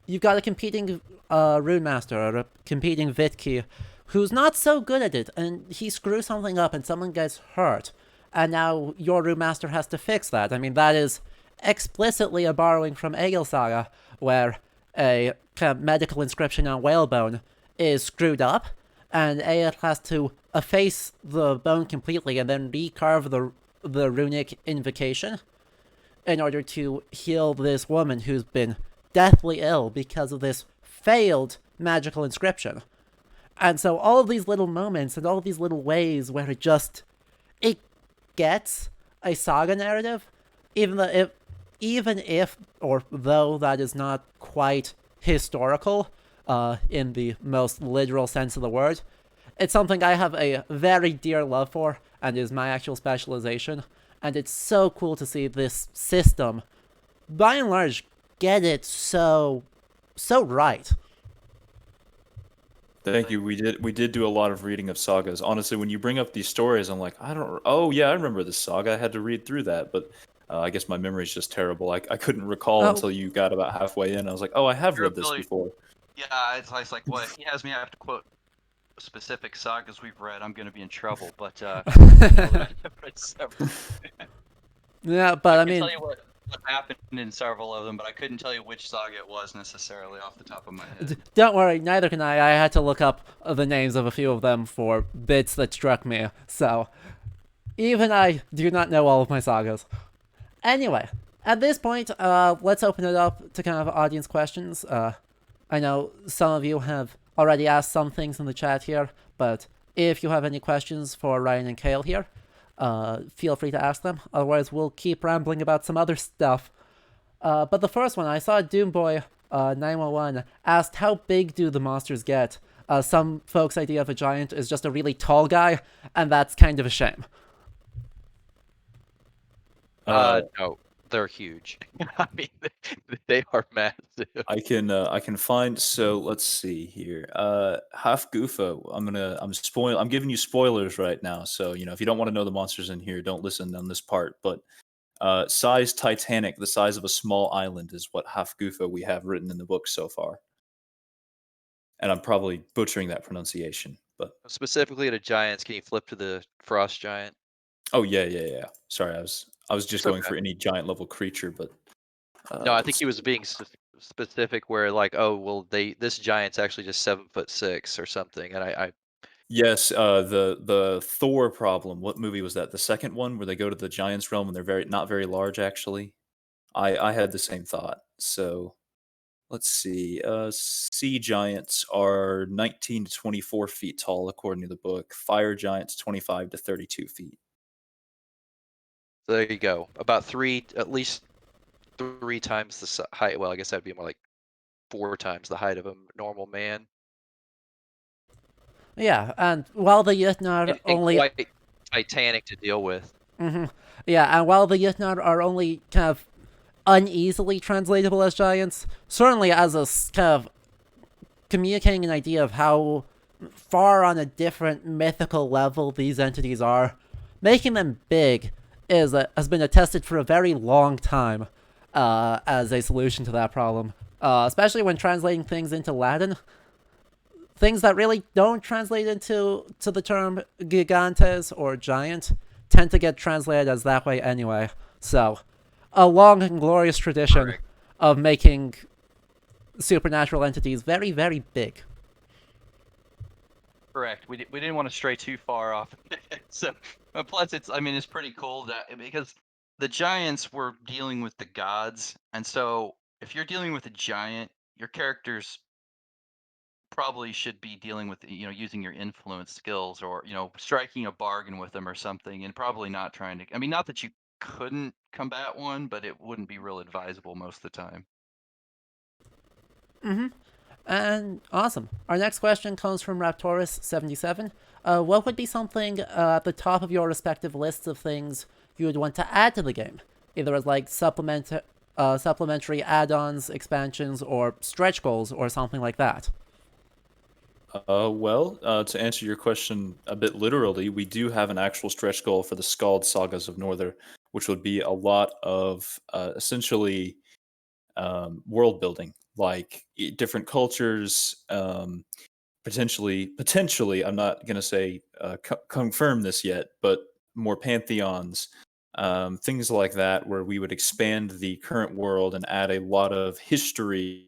you've got a competing rune master or a competing Vitki who's not so good at it, and he screws something up and someone gets hurt, and now your rune master has to fix that. I mean, that is explicitly a borrowing from Egil Saga, where a kind of medical inscription on whalebone is screwed up, and Egil has to efface the bone completely and then recarve the runic invocation in order to heal this woman who's been deathly ill because of this failed magical inscription. And so all of these little moments and all of these little ways where it gets a saga narrative, even if or though that is not quite historical in the most literal sense of the word, it's something I have a very dear love for and is my actual specialization. And it's so cool to see this system, by and large, get it so right. Thank you. We did do a lot of reading of sagas. Honestly, when you bring up these stories, I'm like, oh yeah, I remember this saga. I had to read through that, but I guess my memory's just terrible. I couldn't recall until you got about halfway in. I was like, oh, I have read this before. Yeah, it's like, well, if he has me, I have to quote specific sagas we've read, I'm going to be in trouble. But I've read several. Yeah, but I can mean, tell you what happened in several of them, but I couldn't tell you which saga it was necessarily off the top of my head. Don't worry, neither can I. I had to look up the names of a few of them for bits that struck me, so even I do not know all of my sagas. Anyway, at this point, let's open it up to kind of audience questions. I know some of you have already asked some things in the chat here, but if you have any questions for Ryan and Kale here, feel free to ask them. Otherwise, we'll keep rambling about some other stuff. But the first one, I saw Doomboy 911 asked, how big do the monsters get? Some folks' idea of a giant is just a really tall guy, and that's kind of a shame. No, they're huge. I mean, they are massive. I can find. So let's see here. Half Goofa. I'm giving you spoilers right now. So if you don't want to know the monsters in here, don't listen on this part. But size Titanic, the size of a small island, is what Half Goofa we have written in the book so far. And I'm probably butchering that pronunciation, but Specifically to giants, can you flip to the frost giant? oh yeah. Sorry, I was just It's going okay. for any giant level creature, but No, I think let's he was being specific where like, oh, well, this giant's actually just 7'6" or something, and I yes, the Thor problem. What movie was that? The second one where they go to the giants realm and they're not very large actually. I had the same thought. So let's see. Sea giants are 19 to 24 feet tall according to the book. Fire giants 25 to 32 feet. so there you go. About at least 3 times the height. Well, I guess that'd be more like 4 times the height of a normal man, Yeah, and while the Yutnar and only quite titanic to deal with. Yeah, and while the Yutnar are only kind of uneasily translatable as giants, certainly as a kind of communicating an idea of how far on a different mythical level these entities are, making them big has been attested for a very long time as a solution to that problem. Especially when translating things into Latin, things that really don't translate into the term gigantes or giant tend to get translated as that way anyway. So, a long and glorious tradition Correct. of making supernatural entities very, very big. Correct. We didn't want to stray too far off. So, plus it's pretty cool that because the giants were dealing with the gods, and so if you're dealing with a giant, your characters probably should be dealing with using your influence skills or striking a bargain with them or something, and probably not trying to. I mean, not that you couldn't combat one, but it wouldn't be real advisable most of the time. And awesome. Our next question comes from Raptorus77. What would be something at the top of your respective lists of things you would want to add to the game? Either as like supplementary add-ons, expansions, or stretch goals, or something like that. To answer your question a bit literally, we do have an actual stretch goal for the Skald Sagas of Norther, which would be a lot of essentially world building, like different cultures, potentially. I'm not gonna say confirm this yet, but more pantheons, things like that, where we would expand the current world and add a lot of history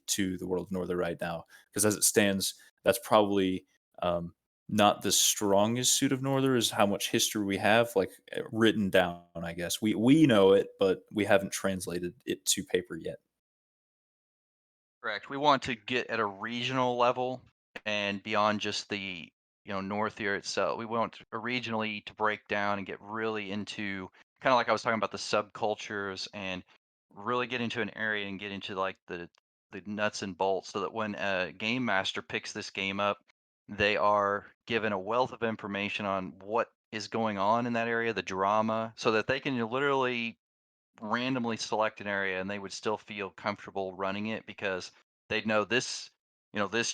to the world of Norther right now. Because as it stands, that's probably not the strongest suit of Norther is how much history we have, like written down. I guess we know it, but we haven't translated it to paper yet. Correct. We want to get at a regional level and beyond just the north here itself. We want regionally to break down and get really into kind of like I was talking about the subcultures and really get into an area and get into like the nuts and bolts so that when a game master picks this game up, they are given a wealth of information on what is going on in that area, the drama, so that they can literally randomly select an area and they would still feel comfortable running it because they'd know this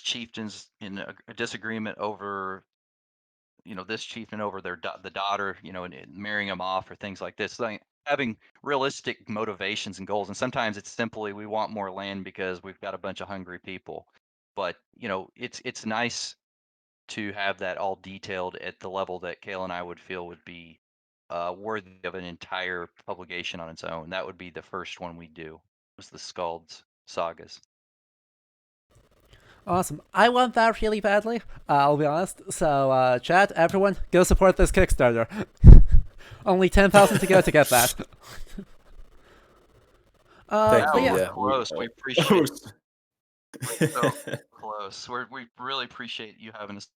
chieftain's in a disagreement over this chieftain over the daughter and marrying him off or things like this, like having realistic motivations and goals. And sometimes it's simply we want more land because we've got a bunch of hungry people, but it's nice to have that all detailed at the level that Kale and I would feel would be worthy of an entire publication on its own. That would be the first one we do. Was the Scald's sagas. Awesome. I want that really badly, I'll be honest. So, chat, everyone, go support this Kickstarter. Only 10,000 to go to get that. Thank but you. yeah. Yeah, Close. We appreciate it. So close. We really appreciate you having us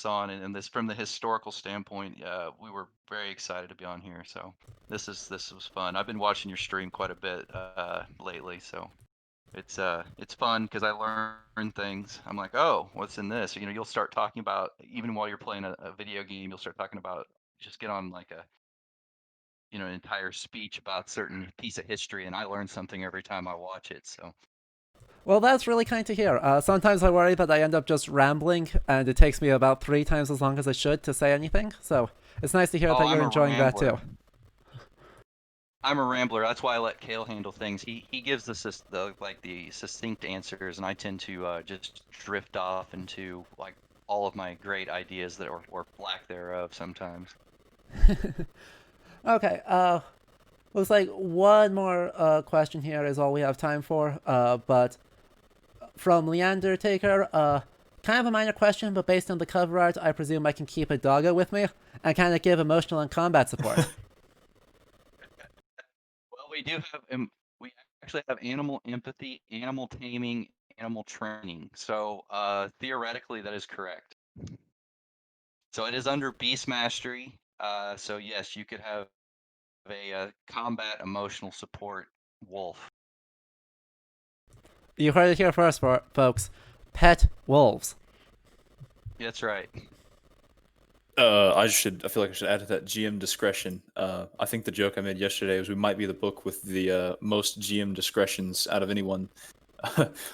on, and this from the historical standpoint, we were very excited to be on here. So this was fun. I've been watching your stream quite a bit lately, so it's fun because I learn things. I'm like, oh, what's in this? You know, you'll start talking about, even while you're playing a video game, you'll start talking about, just get on like a, you know, an entire speech about certain piece of history, and I learn something every time I watch it. So Well, that's really kind to hear. Sometimes I worry that I end up just rambling, and it takes me about 3 times as long as I should to say anything. So it's nice to hear that I'm you're a enjoying that too. rambler. I'm a rambler. That's why I let Kale handle things. He gives the succinct answers, and I tend to just drift off into like all of my great ideas that or lack thereof sometimes. Okay, looks like one more question here is all we have time for. But from Leander Taker, kind of a minor question, but based on the cover art, I presume I can keep a doggo with me and kind of give emotional and combat support. Well, we do have we actually have animal empathy, animal taming, animal training. So theoretically, that is correct. So it is under Beast Mastery. So yes, you could have a combat emotional support wolf. You heard it here first, folks. Pet wolves. That's right. I feel like I should add to that GM discretion. I think the joke I made yesterday was we might be the book with the most GM discretions out of anyone.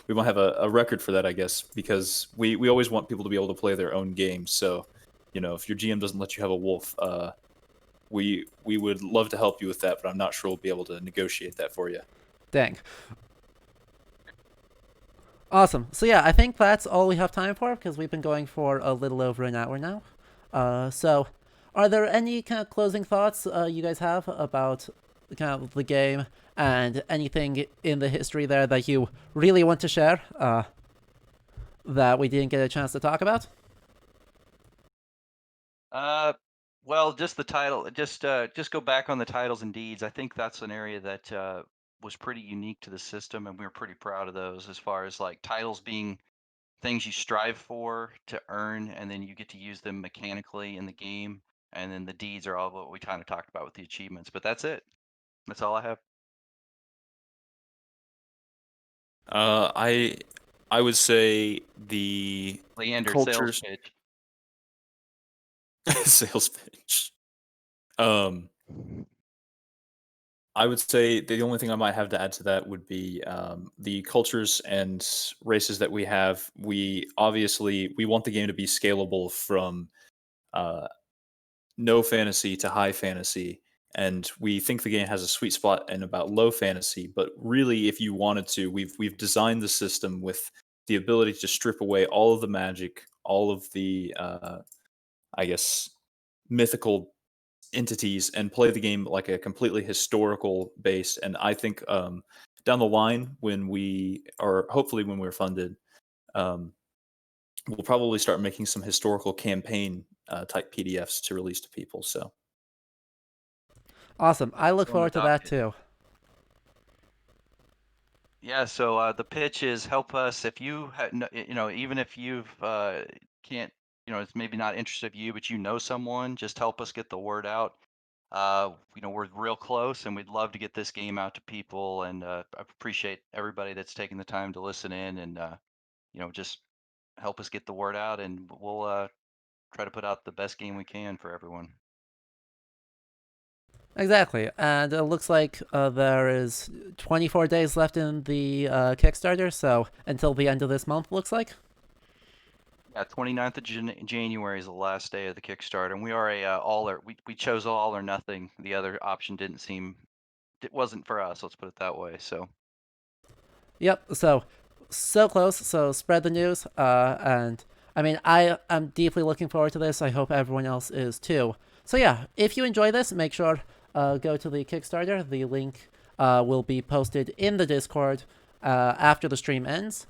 We might have a record for that, I guess, because we always want people to be able to play their own games. So, you know, if your GM doesn't let you have a wolf, we would love to help you with that, but I'm not sure we'll be able to negotiate that for you. Dang. Awesome. So yeah, I think that's all we have time for because we've been going for a little over an hour now. So are there any kind of closing thoughts you guys have about kind of the game and anything in the history there that you really want to share that we didn't get a chance to talk about? Well, just the title. Just go back on the titles and deeds. I think that's an area that was pretty unique to the system, and we were pretty proud of those as far as like titles being things you strive for to earn, and then you get to use them mechanically in the game. And then the deeds are all what we kind of talked about with the achievements. But that's it. That's all I have. I would say the Leander, cultures sales pitch. sales pitch. I would say the only thing I might have to add to that would be the cultures and races that we have. We obviously we want the game to be scalable from uh, no fantasy to high fantasy, and we think the game has a sweet spot in about low fantasy. But really, if you wanted to, we've designed the system with the ability to strip away all of the magic, all of the I guess mythical entities, and play the game like a completely historical base. And I think down the line, when we are hopefully when we're funded, um, we'll probably start making some historical campaign type PDFs to release to people. So Awesome. I look On the forward to that docket. too. Yeah, so the pitch is help us if you you know, even if you've can't, you know, it's maybe not interested of you, but you know someone, just help us get the word out. You know, we're real close, and we'd love to get this game out to people. And I appreciate everybody that's taking the time to listen in, and you know, just help us get the word out, and we'll try to put out the best game we can for everyone. Exactly. And it looks like there is 24 days left in the Kickstarter, so until the end of this month, looks like. Yeah, 29th of January is the last day of the Kickstarter, and we are a all or we chose all or nothing. The other option didn't seem it wasn't for us. Let's put it that way. So Yep. So close. So spread the news. And I mean, I am deeply looking forward to this. I hope everyone else is too. So yeah, if you enjoy this, make sure go to the Kickstarter. The link will be posted in the Discord after the stream ends.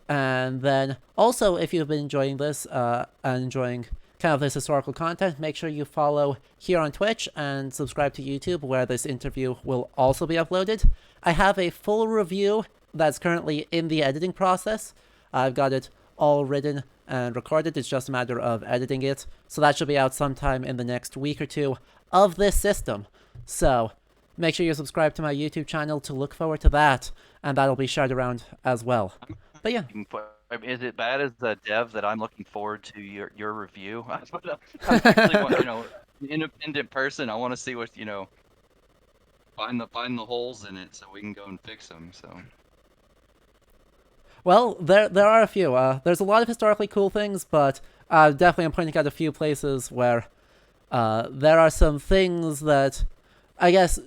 And then also, if you've been enjoying this and enjoying kind of this historical content, make sure you follow here on Twitch and subscribe to YouTube, where this interview will also be uploaded. I have a full review that's currently in the editing process. I've got it all written and recorded. It's just a matter of editing it. So that should be out sometime in the next week or two of this system. So make sure you subscribe to my YouTube channel to look forward to that, and that'll be shared around as well. But yeah. Is it bad as a dev that I'm looking forward to your review? I'm actually, independent person. I want to see what, Find the holes in it so we can go and fix them. So. Well, there are a few. There's a lot of historically cool things, but definitely I'm pointing out a few places where there are some things that I guess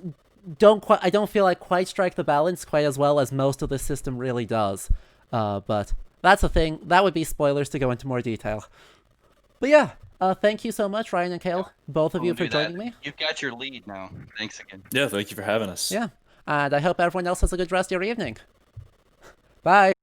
I don't feel like quite strike the balance quite as well as most of the system really does. But that's a thing. That would be spoilers to go into more detail. But yeah, thank you so much, Ryan and Kale, both of you, for joining me. You've got your lead now. Thanks again. Yeah, thank you for having us. Yeah, and I hope everyone else has a good rest of your evening. Bye.